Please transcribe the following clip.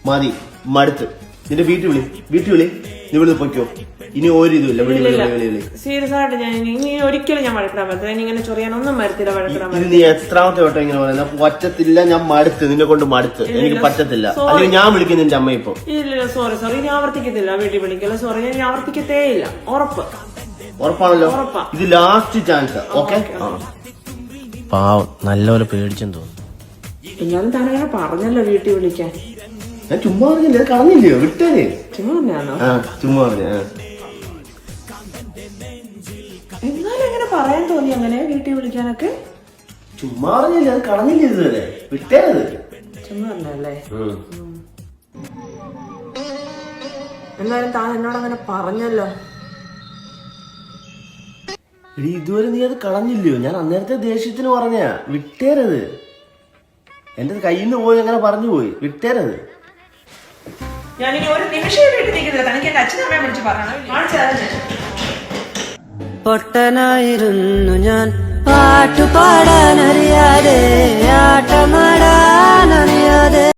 മതി, മടുത്ത്. നിന്റെ വീട്ടിൽ വിളി, നീ ഇവിടെ പൊയ്ക്കോ. ഇനി ഒരു ഇതുമില്ല. സീരിയസ് ആയിട്ട് ഞാൻ ഇനി ഒരിക്കലും ഞാൻ വഴക്കിടാൻ പറ്റില്ല. ഇനി ഇങ്ങനെ ചൊറിയാനൊന്നും വരത്തില്ല. വഴക്കിടാൻ ഇത് നീ എത്രാമത്തെ വട്ടം ഇങ്ങനെ പറയുന്നത്? പറ്റത്തില്ല, ഞാൻ മടുത്ത്, നിന്നെ കൊണ്ട് മടുത്ത്, എനിക്ക് പറ്റത്തില്ല. അല്ലെങ്കിൽ ഞാൻ വിളിക്കും നിന്റെ അമ്മ ഇപ്പൊ. ഇല്ല സോറി ഇനി ആവർത്തിക്കത്തില്ല. വീട്ടിൽ വിളിക്കല. സോറി, ഞാൻ ആവർത്തിക്കത്തേ ഇല്ല. ഉറപ്പാണല്ലോ? ഇത് ലാസ്റ്റ് ചാൻസ്. ഓക്കെ? പാവം, നല്ലപോലെ പേടിച്ചെന്ന് തോന്നുന്നു. എന്നാലും താനങ്ങനെ പറഞ്ഞല്ലോ വീട്ടിൽ വിളിക്കാൻ. ഞാൻ ചുമ്മാ പറഞ്ഞില്ലേ, കളഞ്ഞില്ലയോ? വിട്ടേ. ചുമ്മാ പറഞ്ഞാണോ? ചുമ്മാ പറഞ്ഞ. എന്നാലും എങ്ങനെ പറയാൻ തോന്നി അങ്ങനെ വീട്ടിൽ വിളിക്കാനൊക്കെ? ചുമ്മാ പറഞ്ഞില്ലേ, അത് കളഞ്ഞില്ല ഇതുവരെ. വിട്ടേ അത്. ചുമ്മാ പറഞ്ഞല്ലേ? എന്നാലും താൻ എന്നോട് അങ്ങനെ പറഞ്ഞല്ലോ. എടി, ഇതുവരെ നീ അത് കളഞ്ഞില്ലയോ? ഞാൻ അന്നേരത്തെ ദേഷ്യത്തിന് പറഞ്ഞ. വിട്ടേരത്. എന്റെ കയ്യിൽ നിന്ന് പോയി അങ്ങനെ പറഞ്ഞു പോയി. വിട്ടേരത്. ഞാനിനി ഒരു നിമിഷം വീട്ടിൽ നിൽക്കുന്നില്ല. തനിക്ക് എന്റെ അച്ഛനമ്മയെ വിളിച്ച് പറയണം. പൊട്ടനായിരുന്നു ഞാൻ, പാട്ടുപാടാനറിയാതെ, ആട്ടമാടാനറിയാതെ.